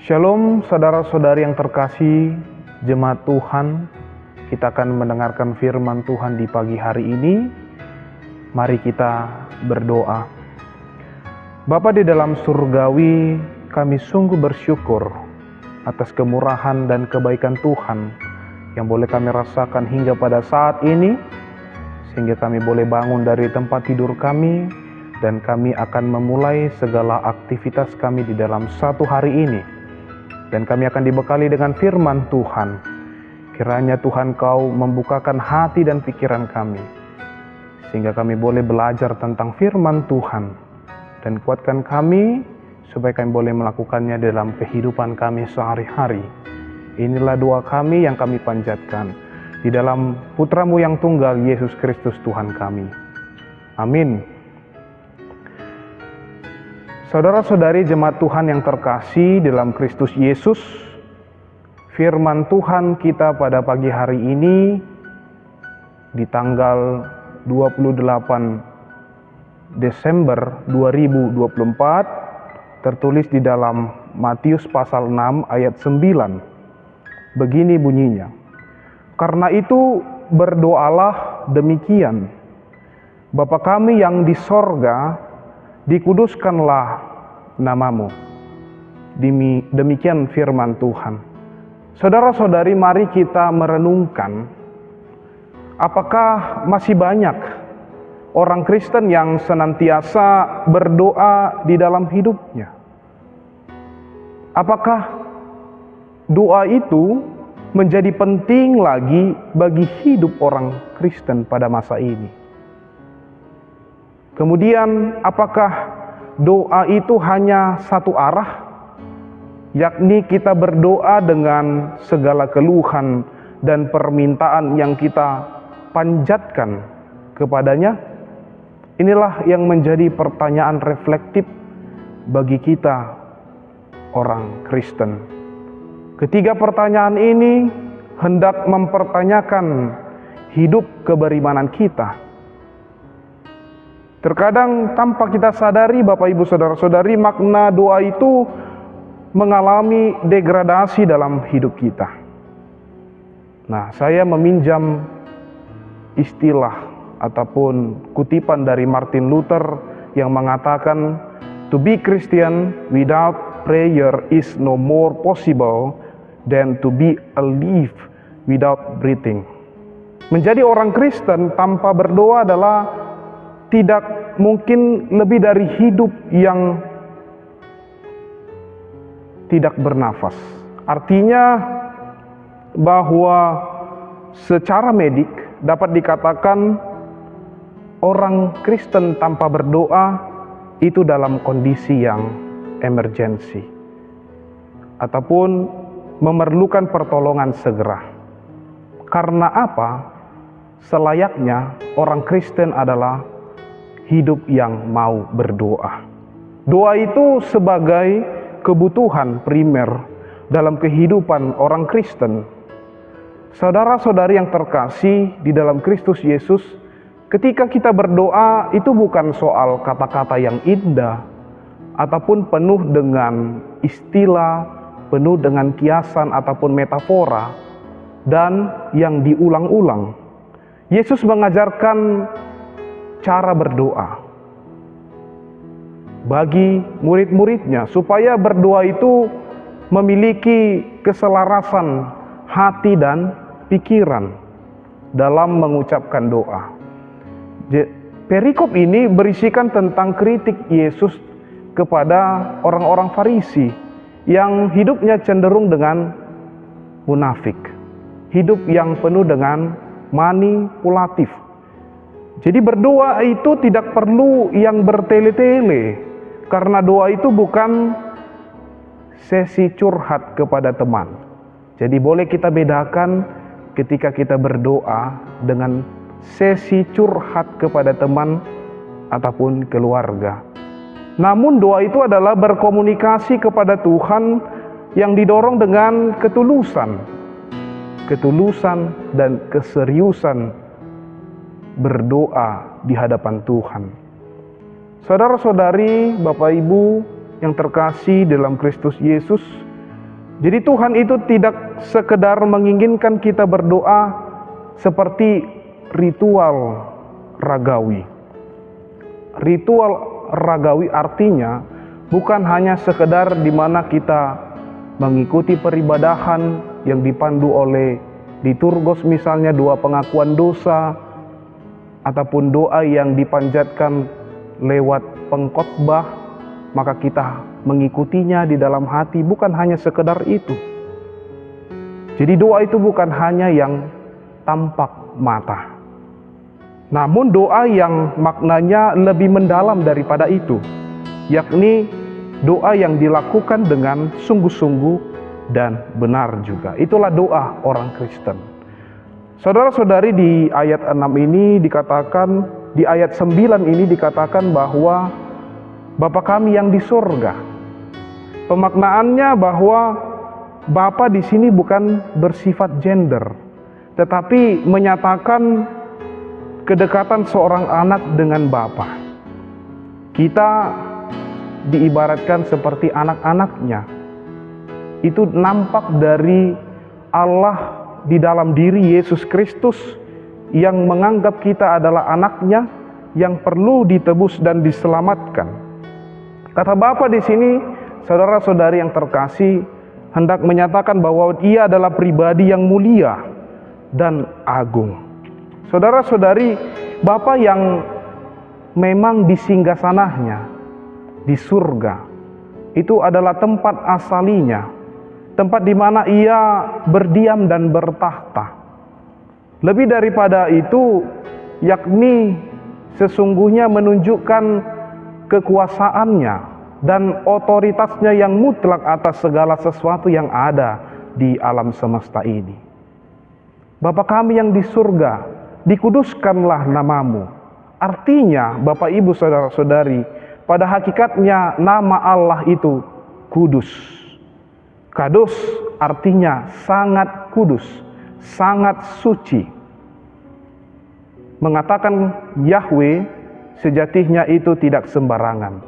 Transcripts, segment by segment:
Shalom saudara-saudari yang terkasih, jemaat Tuhan. Kita akan mendengarkan firman Tuhan di pagi hari ini. Mari kita berdoa. Bapa di dalam surgawi, kami sungguh bersyukur atas kemurahan dan kebaikan Tuhan yang boleh kami rasakan hingga pada saat ini, sehingga kami boleh bangun dari tempat tidur kami dan kami akan memulai segala aktivitas kami di dalam satu hari ini. Dan kami akan dibekali dengan firman Tuhan. Kiranya Tuhan Kau membukakan hati dan pikiran kami, sehingga kami boleh belajar tentang firman Tuhan. Dan kuatkan kami, supaya kami boleh melakukannya dalam kehidupan kami sehari-hari. Inilah doa kami yang kami panjatkan, di dalam Putra-Mu yang tunggal, Yesus Kristus Tuhan kami. Amin. Saudara-saudari jemaat Tuhan yang terkasih dalam Kristus Yesus, firman Tuhan kita pada pagi hari ini di tanggal 28 Desember 2024 tertulis di dalam Matius pasal 6 ayat 9. Begini bunyinya, "Karena itu berdoalah demikian, Bapa kami yang di sorga, dikuduskanlah namamu." Demikian firman Tuhan. Saudara-saudari, mari kita merenungkan, apakah masih banyak orang Kristen yang senantiasa berdoa di dalam hidupnya? Apakah doa itu menjadi penting lagi bagi hidup orang Kristen pada masa ini? Kemudian, apakah doa itu hanya satu arah, yakni kita berdoa dengan segala keluhan dan permintaan yang kita panjatkan kepadanya? Inilah yang menjadi pertanyaan reflektif bagi kita orang Kristen. Ketiga pertanyaan ini hendak mempertanyakan hidup keberimanan kita. Terkadang tanpa kita sadari, Bapak Ibu Saudara-saudari, makna doa itu mengalami degradasi dalam hidup kita. Nah, saya meminjam istilah ataupun kutipan dari Martin Luther yang mengatakan, "To be Christian without prayer is no more possible than to be alive without breathing." Menjadi orang Kristen tanpa berdoa adalah tidak mungkin lebih dari hidup yang tidak bernafas. Artinya bahwa secara medik dapat dikatakan orang Kristen tanpa berdoa itu dalam kondisi yang emergensi ataupun memerlukan pertolongan segera. Karena apa? Selayaknya orang Kristen adalah hidup yang mau berdoa. Doa itu sebagai kebutuhan primer dalam kehidupan orang Kristen. Saudara-saudari yang terkasih di dalam Kristus Yesus, ketika kita berdoa itu bukan soal kata-kata yang indah ataupun penuh dengan istilah, penuh dengan kiasan ataupun metafora dan yang diulang-ulang. Yesus mengajarkan cara berdoa bagi murid-muridnya supaya berdoa itu memiliki keselarasan hati dan pikiran dalam mengucapkan doa. Perikop ini berisikan tentang kritik Yesus kepada orang-orang Farisi yang hidupnya cenderung dengan munafik, hidup yang penuh dengan manipulatif. Jadi berdoa itu tidak perlu yang bertele-tele, karena doa itu bukan sesi curhat kepada teman. Jadi boleh kita bedakan ketika kita berdoa dengan sesi curhat kepada teman ataupun keluarga. Namun doa itu adalah berkomunikasi kepada Tuhan yang didorong dengan ketulusan dan keseriusan berdoa di hadapan Tuhan. Saudara-saudari, Bapak Ibu yang terkasih dalam Kristus Yesus, Jadi Tuhan itu tidak sekedar menginginkan kita berdoa seperti ritual ragawi. Ritual ragawi artinya bukan hanya sekedar di mana kita mengikuti peribadahan yang dipandu oleh liturgos, misalnya doa pengakuan dosa, ataupun doa yang dipanjatkan lewat pengkhotbah, maka kita mengikutinya di dalam hati. Bukan hanya sekedar itu. Jadi doa itu bukan hanya yang tampak mata, namun doa yang maknanya lebih mendalam daripada itu, yakni doa yang dilakukan dengan sungguh-sungguh dan benar juga. Itulah doa orang Kristen. Saudara-saudari, di ayat 6 ini dikatakan, di ayat 9 ini dikatakan bahwa Bapa kami yang di surga. Pemaknaannya bahwa Bapa di sini bukan bersifat gender, tetapi menyatakan kedekatan seorang anak dengan Bapa. Kita diibaratkan seperti anak-anaknya. Itu nampak dari Allah di dalam diri Yesus Kristus yang menganggap kita adalah anaknya yang perlu ditebus dan diselamatkan. Kata Bapa di sini, saudara-saudari yang terkasih, hendak menyatakan bahwa Ia adalah pribadi yang mulia dan agung. Saudara-saudari, Bapa yang memang di singgasananya di surga, itu adalah tempat asalinya, tempat di mana Ia berdiam dan bertahta. Lebih daripada itu, yakni sesungguhnya menunjukkan kekuasaannya dan otoritasnya yang mutlak atas segala sesuatu yang ada di alam semesta ini. Bapa kami yang di surga, dikuduskanlah namamu. Artinya, Bapak Ibu saudara-saudari, pada hakikatnya nama Allah itu kudus. Kados artinya sangat kudus, sangat suci. Mengatakan Yahweh sejatinya itu tidak sembarangan.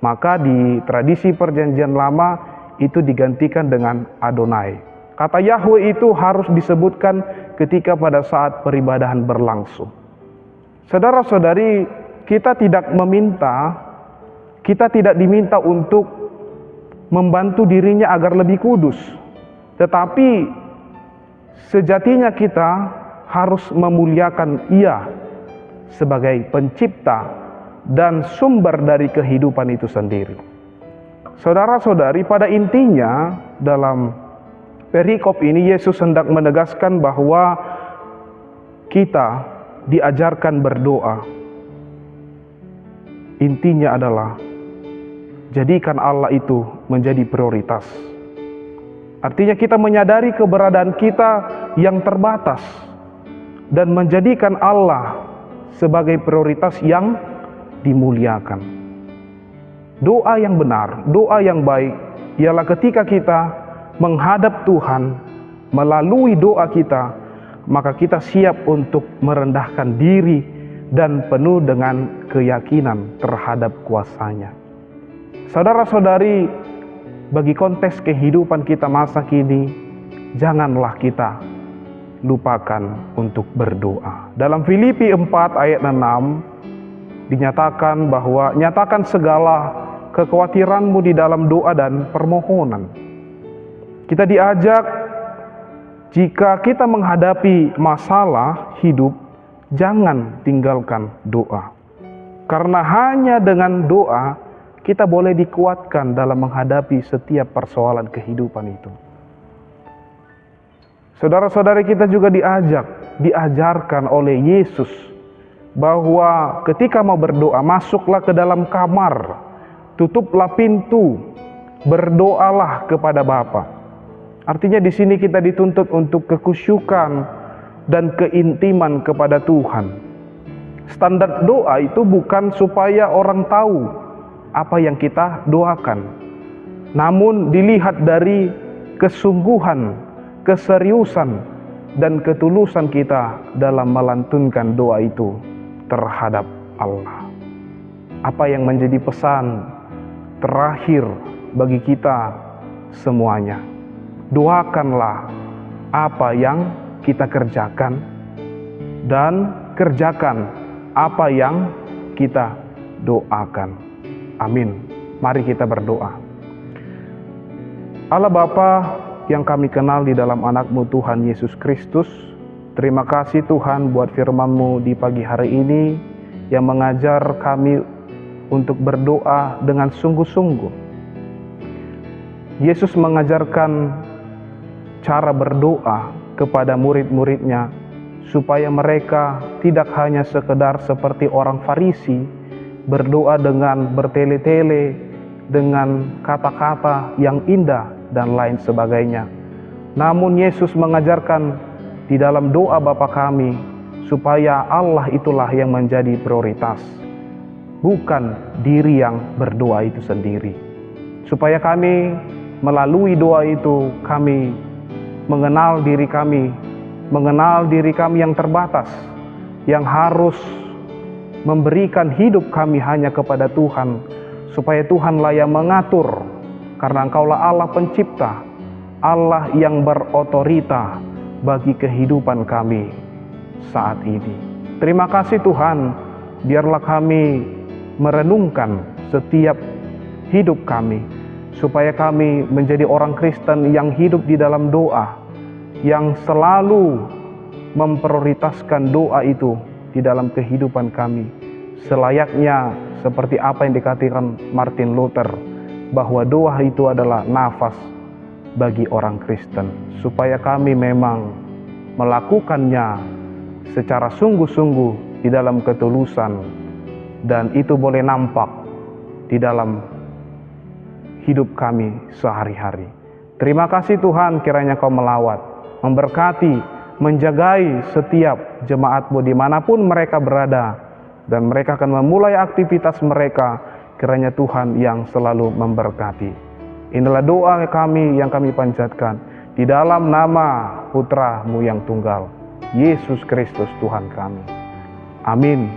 Maka di tradisi perjanjian lama itu digantikan dengan Adonai. Kata Yahweh itu harus disebutkan ketika pada saat peribadahan berlangsung. Saudara-saudari, kita tidak diminta untuk membantu dirinya agar lebih kudus. Tetapi sejatinya kita harus memuliakan Ia sebagai pencipta dan sumber dari kehidupan itu sendiri. Saudara-saudari, pada intinya dalam perikop ini Yesus hendak menegaskan bahwa kita diajarkan berdoa. Intinya adalah jadikan Allah itu menjadi prioritas. Artinya kita menyadari keberadaan kita yang terbatas dan menjadikan Allah sebagai prioritas yang dimuliakan. Doa yang benar, doa yang baik ialah ketika kita menghadap Tuhan melalui doa kita, maka kita siap untuk merendahkan diri dan penuh dengan keyakinan terhadap kuasa-Nya. Saudara-saudari, bagi konteks kehidupan kita masa kini, janganlah kita lupakan untuk berdoa. Dalam Filipi 4 ayat 6 dinyatakan bahwa nyatakan segala kekhawatiranmu di dalam doa dan permohonan. Kita diajak jika kita menghadapi masalah hidup, jangan tinggalkan doa. Karena hanya dengan doa kita boleh dikuatkan dalam menghadapi setiap persoalan kehidupan itu. Saudara-saudari, kita juga diajarkan oleh Yesus bahwa ketika mau berdoa, masuklah ke dalam kamar, tutuplah pintu, berdoalah kepada Bapa. Artinya di sini kita dituntut untuk kekhusyukan dan keintiman kepada Tuhan. Standar doa itu bukan supaya orang tahu apa yang kita doakan, namun dilihat dari kesungguhan, keseriusan, dan ketulusan kita dalam melantunkan doa itu terhadap Allah. Apa yang menjadi pesan terakhir bagi kita semuanya? Doakanlah apa yang kita kerjakan dan kerjakan apa yang kita doakan. Amin. Mari kita berdoa. Allah Bapa yang kami kenal di dalam anak-Mu Tuhan Yesus Kristus, terima kasih Tuhan buat firman-Mu di pagi hari ini yang mengajar kami untuk berdoa dengan sungguh-sungguh. Yesus mengajarkan cara berdoa kepada murid-muridnya supaya mereka tidak hanya sekedar seperti orang Farisi, berdoa dengan bertele-tele, dengan kata-kata yang indah dan lain sebagainya. Namun Yesus mengajarkan di dalam doa Bapa kami supaya Allah itulah yang menjadi prioritas, bukan diri yang berdoa itu sendiri. Supaya kami melalui doa itu kami mengenal diri kami yang terbatas, yang harus memberikan hidup kami hanya kepada Tuhan, supaya Tuhanlah yang mengatur, karena Engkaulah Allah pencipta, Allah yang berotorita bagi kehidupan kami saat ini. Terima kasih Tuhan, biarlah kami merenungkan setiap hidup kami, supaya kami menjadi orang Kristen yang hidup di dalam doa, yang selalu memprioritaskan doa itu di dalam kehidupan kami, selayaknya seperti apa yang dikatakan Martin Luther, bahwa doa itu adalah nafas bagi orang Kristen, supaya kami memang melakukannya secara sungguh-sungguh di dalam ketulusan, dan itu boleh nampak di dalam hidup kami sehari-hari. Terima kasih Tuhan, kiranya Kau melawat, memberkati, menjagai setiap jemaat-Mu dimanapun mereka berada, dan mereka akan memulai aktivitas mereka. Kiranya Tuhan yang selalu memberkati. Inilah doa kami yang kami panjatkan di dalam nama Putra-Mu yang tunggal, Yesus Kristus Tuhan kami. Amin.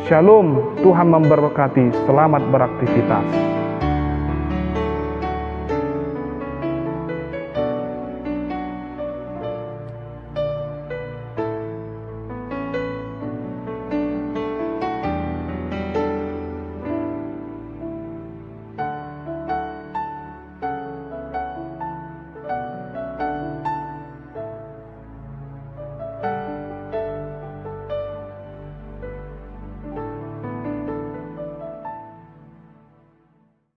Shalom, Tuhan memberkati. Selamat beraktivitas.